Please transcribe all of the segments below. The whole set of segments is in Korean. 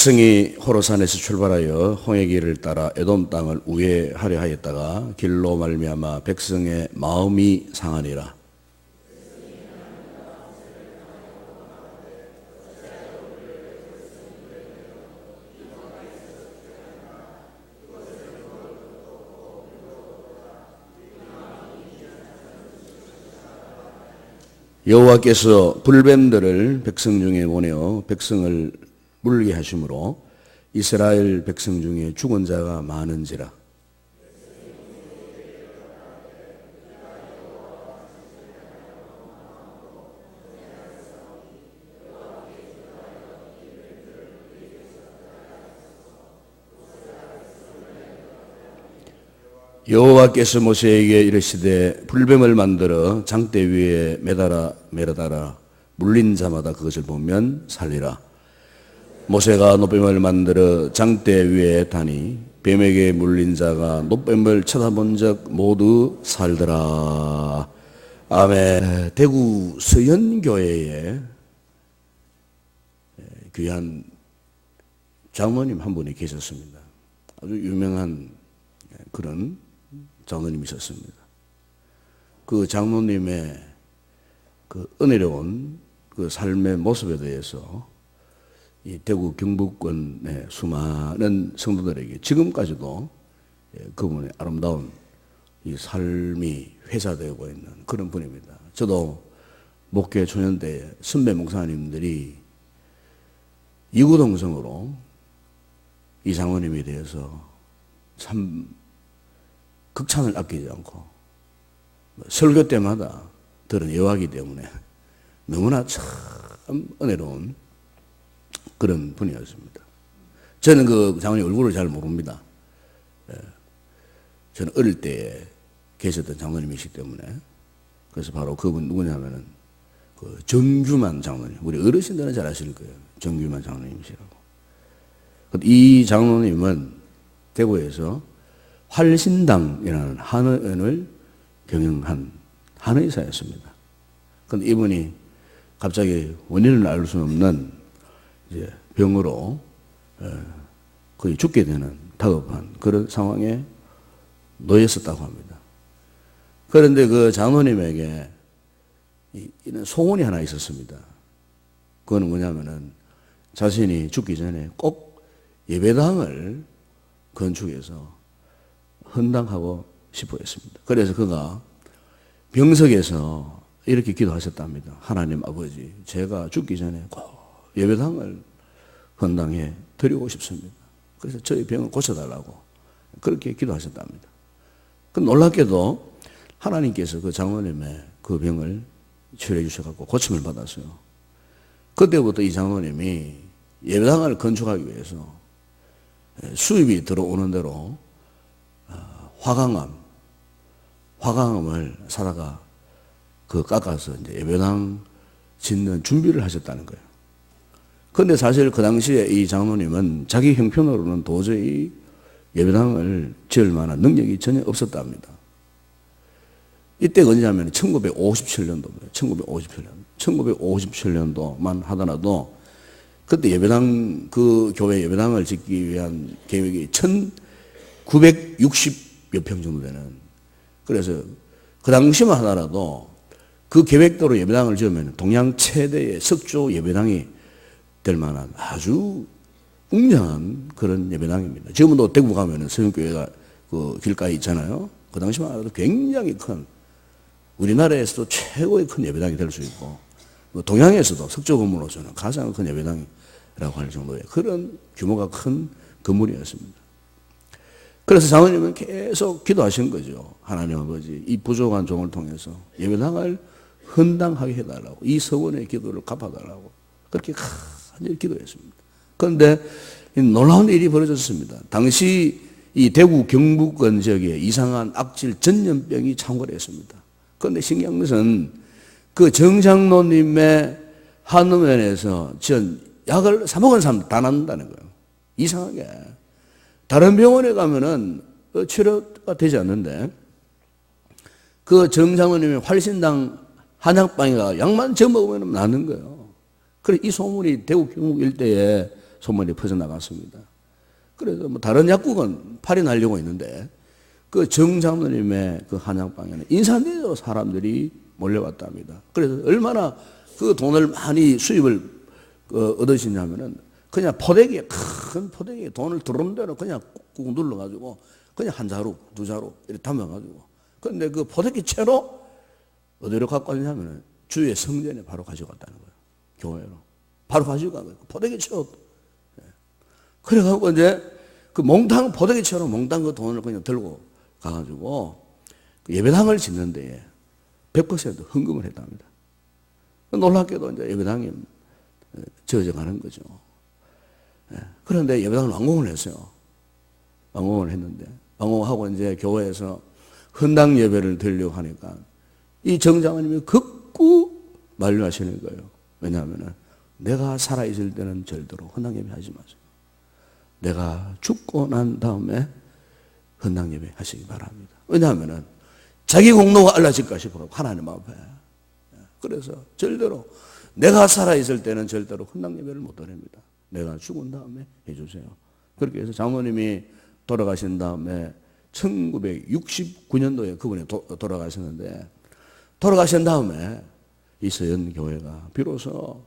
백성이 호로산에서 출발하여 홍해길을 따라 에돔 땅을 우회하려 하였다가 길로 말미암아 백성의 마음이 상하니라. 여호와께서 불뱀들을 백성 중에 보내어 백성을 물게 하심으로 이스라엘 백성 중에 죽은 자가 많은지라. 여호와께서 모세에게 이르시되 불뱀을 만들어 장대 위에 매달아 물린 자마다 그것을 보면 살리라. 모세가 놋뱀을 만들어 장대 위에 다니 뱀에게 물린 자가 놋뱀을 쳐다본 적 모두 살더라. 아멘. 대구 서연교회에 귀한 장로님 한 분이 계셨습니다. 아주 유명한 그런 장로님이 있었습니다. 그 장로님의 그 은혜로운 그 삶의 모습에 대해서 이 대구 경북권의 수많은 성도들에게 지금까지도 그분의 아름다운 이 삶이 회자되고 있는 그런 분입니다. 저도 목회 초년 때 선배 목사님들이 이구동성으로 이 장로님에 대해서 참 극찬을 아끼지 않고 설교 때마다 들은 예화이기 때문에 너무나 참 은혜로운 그런 분이었습니다. 저는 그 장로님 얼굴을 잘 모릅니다. 저는 어릴 때 계셨던 장로님이시기 때문에. 그래서 바로 그분 누구냐면은 그 정규만 장로님. 우리 어르신들은 잘 아실 거예요. 정규만 장로님이시라고. 이 장로님은 대구에서 활신당이라는 한의원을 경영한 한의사였습니다. 그런데 이분이 갑자기 원인을 알 수 없는 이제 병으로 거의 죽게 되는 다급한 그런 상황에 놓였었다고 합니다. 그런데 그 장로님에게 이런 소원이 하나 있었습니다. 그거는 뭐냐면은 자신이 죽기 전에 꼭 예배당을 건축해서 헌당하고 싶어 했습니다. 그래서 그가 병석에서 이렇게 기도하셨답니다. 하나님 아버지, 제가 죽기 전에 꼭 예배당을 헌당해 드리고 싶습니다. 그래서 저희 병을 고쳐달라고 그렇게 기도하셨답니다. 그 놀랍게도 하나님께서 그 장로님의 그 병을 치료해 주셔서 고침을 받았어요. 그때부터 이 장로님이 예배당을 건축하기 위해서 수입이 들어오는 대로 화강암을 사다가 그 깎아서 이제 예배당 짓는 준비를 하셨다는 거예요. 그런데 사실 그 당시에 이 장로님은 자기 형편으로는 도저히 예배당을 지을 만한 능력이 전혀 없었답니다. 이때가 언제냐면 1957년도입니다. 1957년도만 하더라도 그때 예배당, 그 교회 예배당을 짓기 위한 계획이 1960여 평 정도 되는, 그래서 그 당시만 하더라도 그 계획대로 예배당을 지으면 동양 최대의 석조 예배당이 될 만한 아주 웅장한 그런 예배당입니다. 지금도 대구 가면은 서영교회가 그 길가에 있잖아요. 그 당시만 하더라도 굉장히 큰, 우리나라에서도 최고의 큰 예배당이 될 수 있고, 동양에서도 석조 건물로서는 가장 큰 예배당이라고 할 정도의 그런 규모가 큰 건물이었습니다. 그래서 장로님은 계속 기도하신 거죠. 하나님 아버지, 이 부족한 종을 통해서 예배당을 헌당하게 해달라고, 이 서원의 기도를 갚아달라고 그렇게 간절히 기도했습니다. 그런데 놀라운 일이 벌어졌습니다. 당시 이 대구 경북권 지역에 이상한 악질 전염병이 창궐했습니다. 그런데 신기한 것은 그 정장로님의 한의원에서 전 약을 사먹은 사람 다 낫는다는 거예요. 이상하게. 다른 병원에 가면은 치료가 되지 않는데 그 정장로님의 활신당 한약방에가 약만 저 먹으면 낫는 거예요. 그래 이 소문이 대구 경북 일대에 소문이 퍼져나갔습니다. 그래서 뭐 다른 약국은 팔이 날리고 있는데 그 정 장로님의 그 한약방에는 인산대로 사람들이 몰려왔답니다. 그래서 얼마나 그 돈을 많이 수입을 얻으시냐면은 그냥 포대기에, 큰 포대기에 돈을 들어오는 대로 그냥 꾹꾹 눌러가지고 그냥 한 자루, 두 자루 이렇게 담아가지고. 그런데 그 포대기 채로 어디로 갖고 왔냐면은 주의 성전에 바로 가져갔다는 거예요. 교회로. 바로 가져간 거예요. 포대기 채로. 그래갖고 이제 그 몽땅, 포대기 채로 몽땅 그 돈을 그냥 들고 가가지고 그 예배당을 짓는데 100% 헌금을 했답니다. 놀랍게도 이제 예배당이 지어져가는 거죠. 그런데 예배당을 완공을 했어요. 완공을 했는데, 완공하고 이제 교회에서 헌당 예배를 드리려고 하니까 이 정장님이 극구 만류하시는 거예요. 왜냐하면 내가 살아있을 때는 절대로 헌당 예배 하지 마세요. 내가 죽고 난 다음에 헌당 예배 하시기 바랍니다. 왜냐하면 자기 공로가 알라질까 싶어 하나님 앞에. 그래서 절대로 내가 살아있을 때는 절대로 헌당 예배를 못 드립니다. 내가 죽은 다음에 해주세요. 그렇게 해서 장모님이 돌아가신 다음에 1969년도에 그분이 돌아가셨는데, 돌아가신 다음에 이 서연교회가 비로소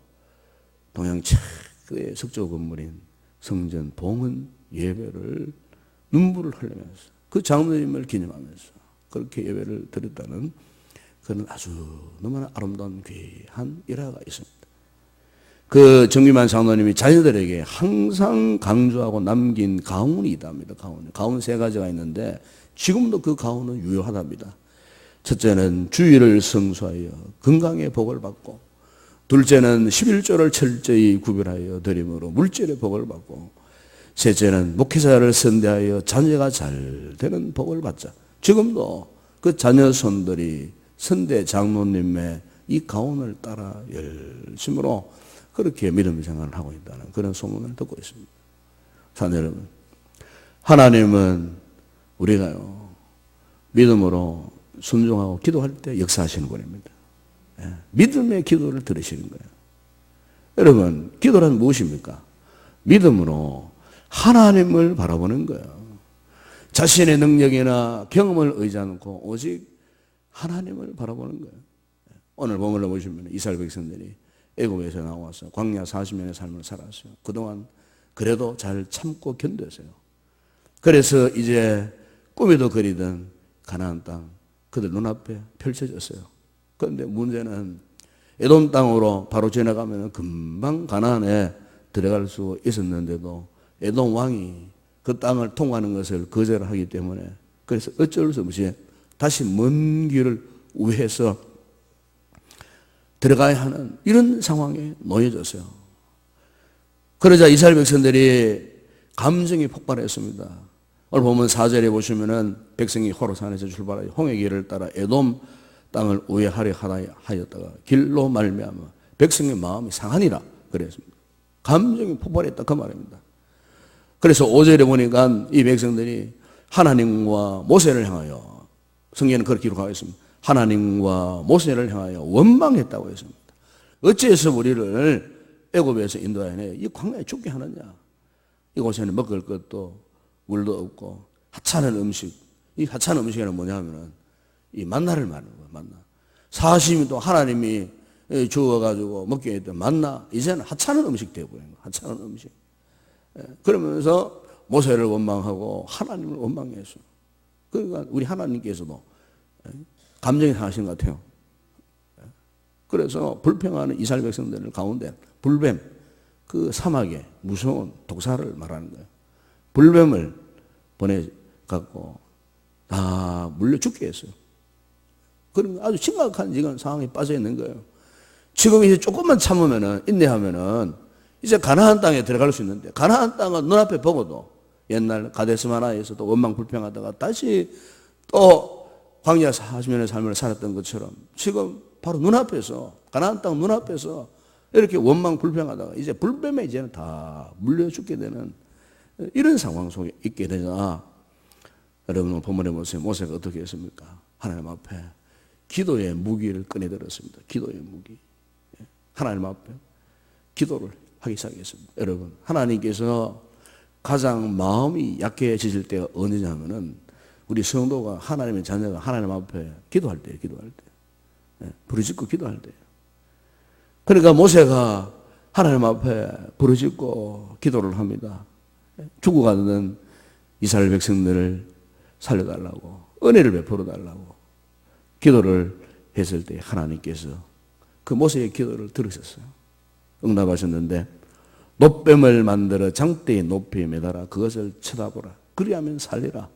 동양 최고의 석조 건물인 성전 봉헌 예배를 눈물을 흘리면서 그 장모님을 기념하면서 그렇게 예배를 드렸다는 그런 아주 너무나 아름다운 귀한 일화가 있습니다. 그 정규만 장로님이 자녀들에게 항상 강조하고 남긴 가훈이 있답니다. 가훈 세 가지가 있는데 지금도 그 가훈은 유효하답니다. 첫째는 주의를 성수하여 건강의 복을 받고, 둘째는 11조를 철저히 구별하여 드림으로 물질의 복을 받고, 셋째는 목회자를 선대하여 자녀가 잘 되는 복을 받자. 지금도 그 자녀 손들이 선대 장로님의 이 가훈을 따라 열심으로 그렇게 믿음 생활을 하고 있다는 그런 소문을 듣고 있습니다. 사랑하는 여러분, 하나님은 우리가요 믿음으로 순종하고 기도할 때 역사하시는 분입니다. 믿음의 기도를 들으시는 거예요. 여러분, 기도란 무엇입니까? 믿음으로 하나님을 바라보는 거예요. 자신의 능력이나 경험을 의지하지 않고 오직 하나님을 바라보는 거예요. 오늘 본문을 보시면 이스라엘 백성들이 애굽에서 나와서 광야 40년의 삶을 살았어요. 그동안 그래도 잘 참고 견뎠어요. 그래서 이제 꿈에도 그리던 가나안 땅 그들 눈앞에 펼쳐졌어요. 그런데 문제는 에돔 땅으로 바로 지나가면 금방 가나안에 들어갈 수 있었는데도 에돔 왕이 그 땅을 통과하는 것을 거절하기 때문에 그래서 어쩔 수 없이 다시 먼 길을 우회해서 들어가야 하는 이런 상황에 놓여졌어요. 그러자 이스라엘 백성들이 감정이 폭발했습니다. 오늘 보면 4절에 보시면은 백성이 호로산에서 출발하여 홍해 길을 따라 에돔 땅을 우회하려 하였다가 길로 말미암아 백성의 마음이 상하니라 그랬습니다. 감정이 폭발했다 그 말입니다. 그래서 5절에 보니까 이 백성들이 하나님과 모세를 향하여, 성경에는 그렇게 기록하고 있습니다. 하나님과 모세를 향하여 원망했다고 했습니다. 어찌해서 우리를 애굽에서 인도하여 이 광야에 죽게 하느냐. 이곳에는 먹을 것도 물도 없고 하찮은 음식. 이 하찮은 음식에는 뭐냐면은 이 만나를 말하는 거예요. 만나. 40년 동안 하나님이 주어가지고 먹게 했던 만나, 이제는 하찮은 음식 되어버린 거예요. 하찮은 음식. 그러면서 모세를 원망하고 하나님을 원망했어요. 그러니까 우리 하나님께서도 감정이 상하신 것 같아요. 그래서 불평하는 이스라엘 백성들 가운데 불뱀, 그 사막에 무서운 독사를 말하는 거예요. 불뱀을 보내갖고 다 물려 죽게 했어요. 그런 아주 심각한 지금 상황에 빠져 있는 거예요. 지금 이제 조금만 참으면은, 인내하면은 이제 가나안 땅에 들어갈 수 있는데, 가나안 땅은 눈앞에 보고도 옛날 가데스마나에서도 원망 불평하다가 다시 또 광야 40년의 삶을 살았던 것처럼 지금 바로 눈앞에서, 가나안 땅 눈앞에서 이렇게 원망 불평하다가 이제 불뱀에 이제는 다 물려 죽게 되는 이런 상황 속에 있게 되잖아. 여러분 본문에 보세요. 모세가 어떻게 했습니까? 하나님 앞에 기도의 무기를 꺼내들었습니다. 기도의 무기. 하나님 앞에 기도를 하기 시작했습니다. 여러분, 하나님께서 가장 마음이 약해지실 때가 언제냐 하면은 우리 성도가 하나님의 자녀가 하나님 앞에 기도할 때예요. 기도할 때. 부르짖고 기도할 때예요. 그러니까 모세가 하나님 앞에 부르짖고 기도를 합니다. 죽어가는 이스라엘 백성들을 살려달라고, 은혜를 베풀어 달라고 기도를 했을 때 하나님께서 그 모세의 기도를 들으셨어요. 응답하셨는데 놋뱀을 만들어 장대의 높이에 매달아 그것을 쳐다보라. 그리하면 살리라.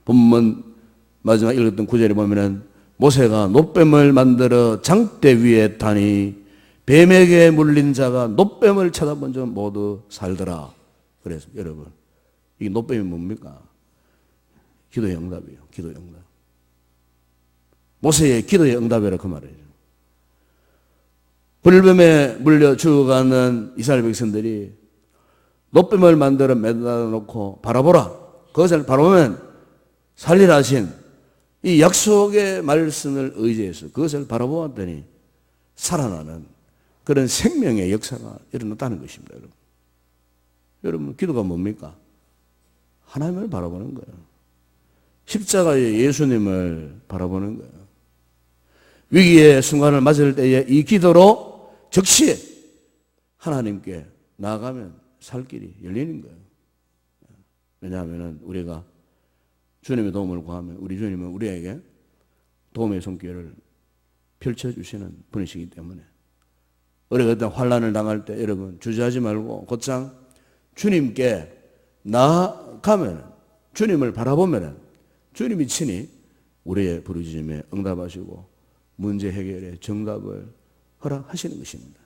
본문 마지막 읽었던 구절에 보면은 모세가 놋뱀을 만들어 장대 위에 타니 뱀에게 물린 자가 놋뱀을 쳐다본 적 모두 살더라. 그래서 여러분, 이 놋뱀이 뭡니까? 기도의 응답이에요. 기도의 응답. 모세의 기도의 응답이라 그 말이에요. 불뱀에 물려 죽어가는 이스라엘 백성들이 놋뱀을 만들어 매달아 놓고 바라보라. 그것을 바라보면 살리라 하신 이 약속의 말씀을 의지해서 그것을 바라보았더니 살아나는 그런 생명의 역사가 일어났다는 것입니다. 여러분, 여러분 기도가 뭡니까? 하나님을 바라보는 거예요. 십자가의 예수님을 바라보는 거예요. 위기의 순간을 맞을 때에 이 기도로 즉시 하나님께 나아가면 살 길이 열리는 거예요. 왜냐하면 우리가 주님의 도움을 구하면 우리 주님은 우리에게 도움의 손길을 펼쳐주시는 분이시기 때문에 우리가 어떤 환난을 당할 때 여러분 주저하지 말고 곧장 주님께 나아가면, 주님을 바라보면 주님이 친히 우리의 부르짖음에 응답하시고 문제 해결의 정답을 허락하시는 것입니다.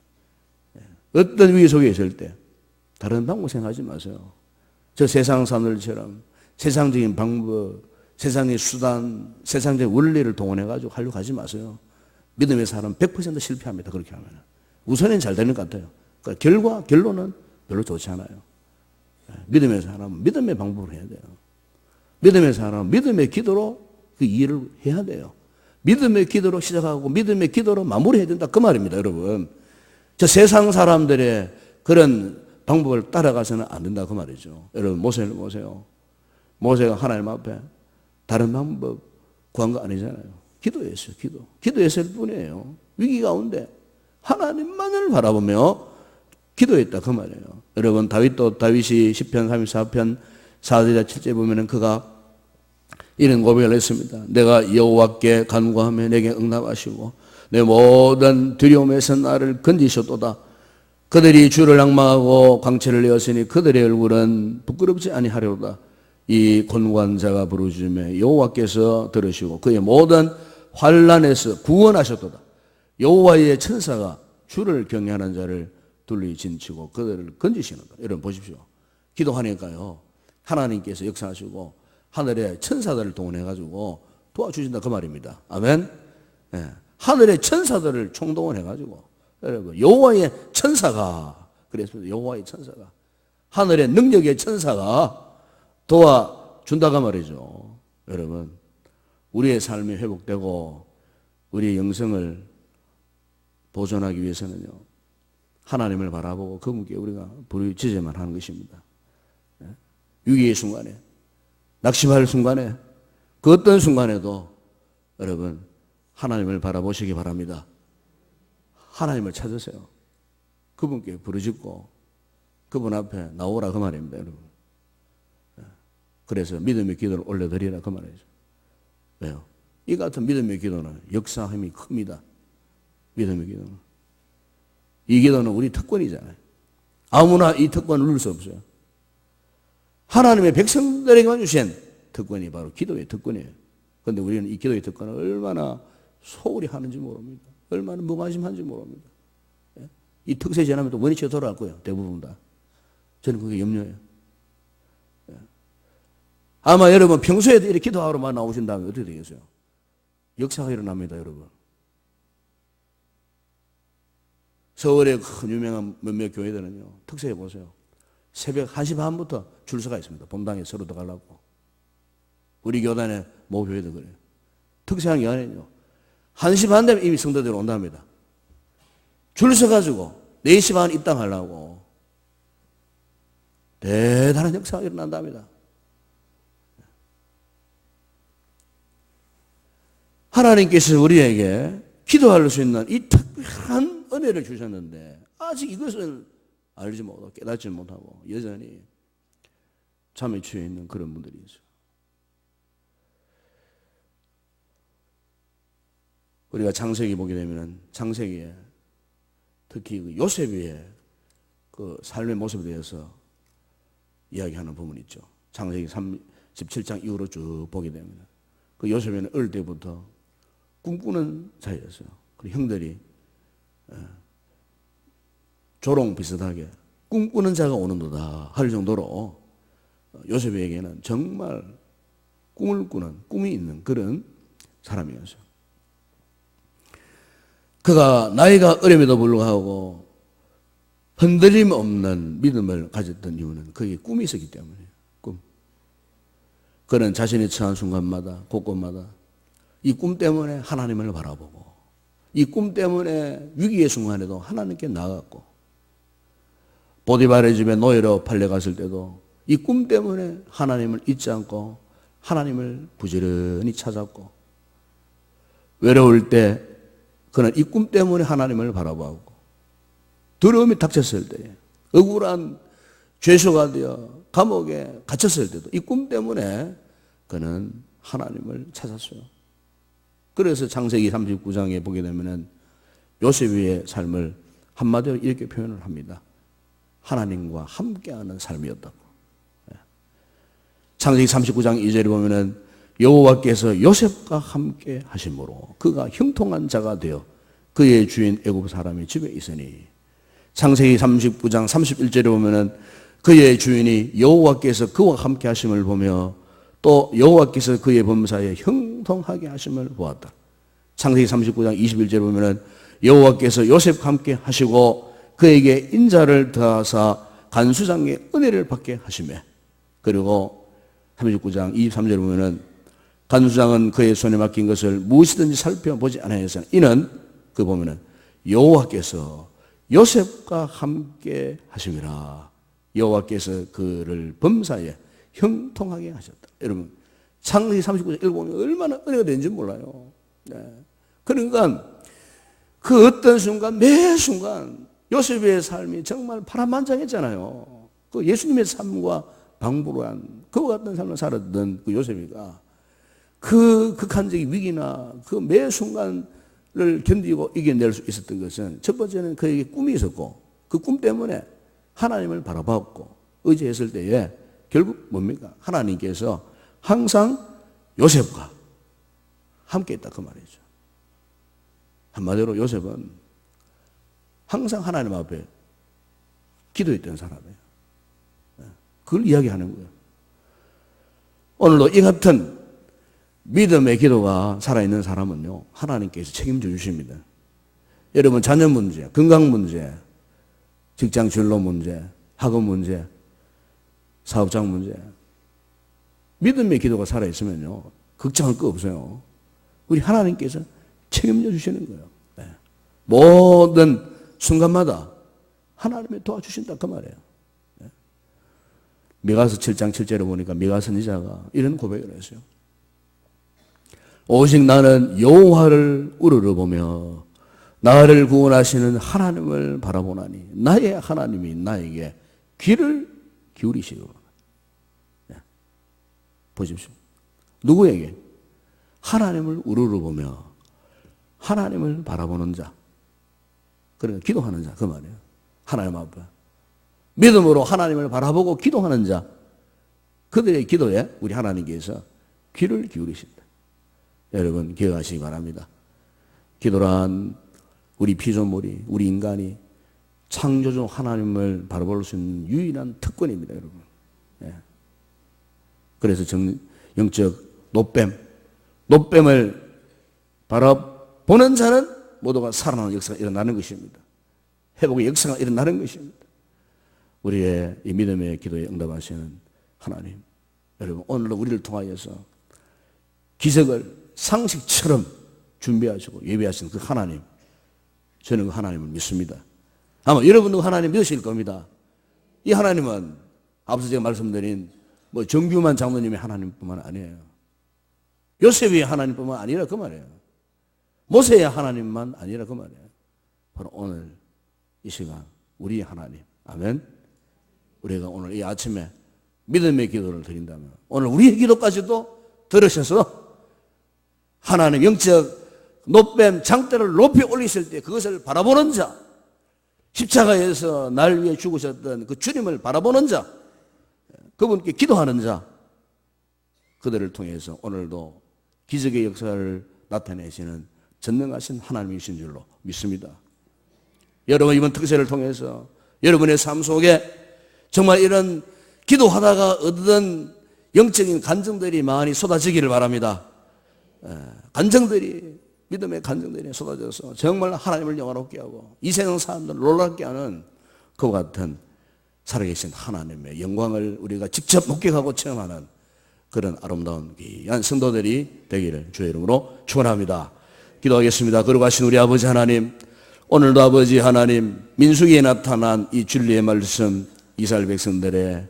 어떤 위기 속에 있을 때 다른 방법 생각하지 마세요. 저 세상 사람들처럼 세상적인 방법, 세상의 수단, 세상적인 원리를 동원해가지고 하려고 하지 마세요. 믿음의 사람 100% 실패합니다. 그렇게 하면. 우선은 잘 되는 것 같아요. 그러니까 결론은 별로 좋지 않아요. 믿음의 사람은 믿음의 방법을 해야 돼요. 믿음의 사람은 믿음의 기도로 그 일을 해야 돼요. 믿음의 기도로 시작하고 믿음의 기도로 마무리해야 된다. 그 말입니다, 여러분. 저 세상 사람들의 그런 방법을 따라가서는 안 된다. 그 말이죠. 여러분, 모세를 보세요. 모세가 하나님 앞에 다른 방법 구한 거 아니잖아요. 기도했어요, 기도. 기도했을 뿐이에요. 위기 가운데 하나님만을 바라보며 기도했다. 그 말이에요. 여러분, 다윗이 시편 34편 4절에 7절에 보면은 그가 이런 고백을 했습니다. 내가 여호와께 간구하며 내게 응답하시고 내 모든 두려움에서 나를 건지셨도다. 그들이 주를 앙망하고 광채를 내었으니 그들의 얼굴은 부끄럽지 아니하려다. 이 곤고한 부르짖음에 여호와께서 들으시고 그의 모든 환난에서 구원하셨도다. 여호와의 천사가 주를 경외하는 자를 둘리 진치고 그들을 건지시는다. 여러분 보십시오. 기도하니까요 하나님께서 역사하시고 하늘의 천사들을 동원해가지고 도와주신다. 그 말입니다. 아멘. 네. 하늘의 천사들을 총동원해가지고 여러분 여호와의 천사가, 그래서 여호와의 천사가, 하늘의 능력의 천사가 도와준다가 말이죠. 여러분, 우리의 삶이 회복되고 우리의 영성을 보존하기 위해서는요 하나님을 바라보고 그분께 우리가 부르짖어야만 하는 것입니다. 위기의 순간에, 낙심할 순간에, 그 어떤 순간에도 여러분 하나님을 바라보시기 바랍니다. 하나님을 찾으세요. 그분께 부르짖고 그분 앞에 나오라 그 말입니다, 여러분. 그래서 믿음의 기도를 올려드리라 그 말이죠. 왜요? 이 같은 믿음의 기도는 역사 힘이 큽니다. 믿음의 기도는. 이 기도는 우리 특권이잖아요. 아무나 이 특권을 누릴 수 없어요. 하나님의 백성들에게만 주신 특권이 바로 기도의 특권이에요. 그런데 우리는 이 기도의 특권을 얼마나 소홀히 하는지 모릅니다. 얼마나 무관심한지 모릅니다. 이 특세 지나면 또 원위치가 돌아갈 거예요. 대부분 다. 저는 그게 염려해요. 아마 여러분 평소에도 이렇게 기도하러만 나오신 다음에 어떻게 되겠어요? 역사가 일어납니다, 여러분. 서울의 큰 유명한 몇몇 교회들은요, 특세해 보세요. 새벽 1시 반부터 줄서가 있습니다. 본당에 서로 들어가려고. 우리 교단의 모 교회도 그래요. 특세한 기간에는요, 1시 반 되면 이미 성도들이 온답니다. 줄 서가지고 4시 반 입당하려고 대단한 역사가 일어난답니다. 하나님께서 우리에게 기도할 수 있는 이 특별한 은혜를 주셨는데 아직 이것을 알지 못하고 깨닫지 못하고 여전히 잠에 취해 있는 그런 분들이 있어요. 우리가 창세기 보게 되면 창세기에 특히 그 요셉의 그 삶의 모습에 대해서 이야기하는 부분이 있죠. 창세기 17장 이후로 쭉 보게 되면 그 요셉은 어릴 때부터 꿈꾸는 자였어요. 그리고 형들이 조롱 비슷하게 꿈꾸는 자가 오는도다 할 정도로 요셉에게는 정말 꿈을 꾸는 꿈이 있는 그런 사람이었어요. 그가 나이가 어림에도 불구하고 흔들림 없는 믿음을 가졌던 이유는 그에게 꿈이 있었기 때문이에요. 꿈. 그는 자신이 처한 순간마다 곳곳마다 이 꿈 때문에 하나님을 바라보고 이 꿈 때문에 위기의 순간에도 하나님께 나아갔고 보디발의 집에 노예로 팔려갔을 때도 이 꿈 때문에 하나님을 잊지 않고 하나님을 부지런히 찾았고 외로울 때 그는 이 꿈 때문에 하나님을 바라보고 두려움이 닥쳤을 때 억울한 죄수가 되어 감옥에 갇혔을 때도 이 꿈 때문에 그는 하나님을 찾았어요. 그래서 창세기 39장에 보게 되면 요셉의 삶을 한마디로 이렇게 표현을 합니다. 하나님과 함께하는 삶이었다고. 창세기 39장 2절에 보면은 여호와께서 요셉과 함께 하심으로 그가 형통한 자가 되어 그의 주인 애굽 사람의 집에 있으니 창세기 39장 31절에 보면은 그의 주인이 여호와께서 그와 함께 하심을 보며 또 여호와께서 그의 범사에 형통하게 하심을 보았다. 창세기 39장 21절에 보면은 여호와께서 요셉과 함께 하시고 그에게 인자를 더하사 간수장의 은혜를 받게 하시매. 그리고 39장 23절에 보면은 간수장은 그의 손에 맡긴 것을 무엇이든지 살펴보지 않아서 이는 그 보면은 여호와께서 요셉과 함께 하심이라. 여호와께서 그를 범사에 형통하게 하셨다. 여러분 창세기 39장 읽어보면 얼마나 은혜가 되는지 몰라요. 네. 그러니까 그 어떤 순간 매 순간 요셉의 삶이 정말 파란만장했잖아요. 그 예수님의 삶과 방불한 그와 같은 삶을 살았던 그 요셉이가 그 극한적인 위기나 그 매 순간을 견디고 이겨낼 수 있었던 것은 첫 번째는 그에게 꿈이 있었고 그 꿈 때문에 하나님을 바라봤고 의지했을 때에 결국 뭡니까? 하나님께서 항상 요셉과 함께 있다 그 말이죠. 한마디로 요셉은 항상 하나님 앞에 기도했던 사람이에요. 그걸 이야기하는 거예요. 오늘도 이 같은 믿음의 기도가 살아있는 사람은요, 하나님께서 책임져 주십니다. 여러분, 자녀 문제, 건강 문제, 직장 진로 문제, 학업 문제, 사업장 문제. 믿음의 기도가 살아있으면요, 걱정할 거 없어요. 우리 하나님께서 책임져 주시는 거예요. 네. 모든 순간마다 하나님이 도와주신다 그 말이에요. 네. 미가서 7장 7절에 보니까 미가 선지자가 이런 고백을 했어요. 오직 나는 여호와를 우러러보며 나를 구원하시는 하나님을 바라보나니 나의 하나님이 나에게 귀를 기울이시고. 네. 보십시오. 누구에게? 하나님을 우러러보며 하나님을 바라보는 자. 그러니까 기도하는 자 그 말이에요. 하나님 앞에 믿음으로 하나님을 바라보고 기도하는 자, 그들의 기도에 우리 하나님께서 귀를 기울이신다. 여러분 기억하시기 바랍니다. 기도란 우리 피조물이, 우리 인간이 창조주 하나님을 바라볼 수 있는 유일한 특권입니다, 여러분. 예. 그래서 영적 노뱀을 바라보는 자는 모두가 살아나는 역사가 일어나는 것입니다. 회복의 역사가 일어나는 것입니다. 우리의 이 믿음의 기도에 응답하시는 하나님, 여러분 오늘도 우리를 통하여서 기적을 상식처럼 준비하시고 예비하시는 그 하나님, 저는 그 하나님을 믿습니다. 아마 여러분도 하나님 믿으실 겁니다. 이 하나님은 앞서 제가 말씀드린 뭐 정규만 장로님의 하나님뿐만 아니에요. 요셉의 하나님뿐만 아니라 그 말이에요. 모세의 하나님만 아니라 그 말이에요. 바로 오늘 이 시간 우리의 하나님. 아멘. 우리가 오늘 이 아침에 믿음의 기도를 드린다면 오늘 우리의 기도까지도 들으셔서 하나님 영적 노뱀 장대를 높이 올리실 때 그것을 바라보는 자, 십자가에서 날 위해 죽으셨던 그 주님을 바라보는 자, 그분께 기도하는 자, 그들을 통해서 오늘도 기적의 역사를 나타내시는 전능하신 하나님이신 줄로 믿습니다. 여러분 이번 특세를 통해서 여러분의 삶 속에 정말 이런 기도하다가 얻은 영적인 간증들이 많이 쏟아지기를 바랍니다. 간증들이, 믿음의 간증들이 쏟아져서 정말 하나님을 영화롭게 하고 이 세상 사람들을 놀랍게 하는 그와 같은 살아계신 하나님의 영광을 우리가 직접 목격하고 체험하는 그런 아름다운 귀한 성도들이 되기를 주의 이름으로 축원합니다. 기도하겠습니다. 거룩하신 우리 아버지 하나님, 오늘도 아버지 하나님 민수기에 나타난 이 진리의 말씀 이스라엘 백성들의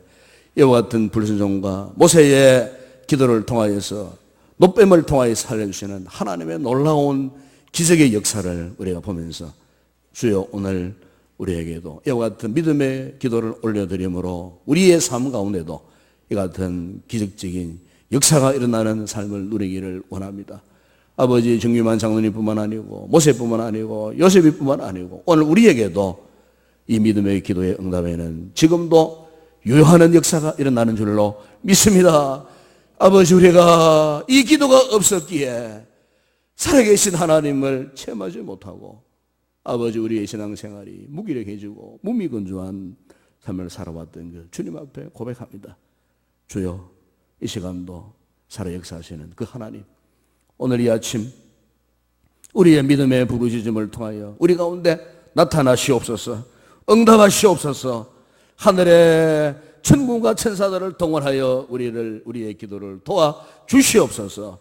이와 같은 불순종과 모세의 기도를 통하여서 노뱀을 통하여 살려주시는 하나님의 놀라운 기적의 역사를 우리가 보면서 주여 오늘 우리에게도 이와 같은 믿음의 기도를 올려드림으로 우리의 삶 가운데도 이 같은 기적적인 역사가 일어나는 삶을 누리기를 원합니다. 아버지 정규만 장로님뿐만 아니고 모세뿐만 아니고 요셉이뿐만 아니고 오늘 우리에게도 이 믿음의 기도의 응답에는 지금도 유효하는 역사가 일어나는 줄로 믿습니다. 아버지 우리가 이 기도가 없었기에 살아계신 하나님을 체험하지 못하고 아버지 우리의 신앙생활이 무기력해지고 무미건조한 삶을 살아왔던 그 주님 앞에 고백합니다. 주여 이 시간도 살아 역사하시는 그 하나님, 오늘 이 아침 우리의 믿음의 부르짖음을 통하여 우리 가운데 나타나시옵소서, 응답하시옵소서. 하늘의 천군과 천사들을 동원하여 우리의 기도를 도와 주시옵소서.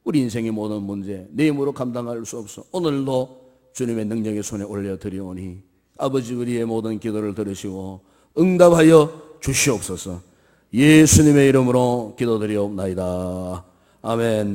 우리 인생의 모든 문제 내 힘으로 감당할 수 없어 오늘도 주님의 능력의 손에 올려드리오니 아버지 우리의 모든 기도를 들으시고 응답하여 주시옵소서. 예수님의 이름으로 기도드리옵나이다. 아멘.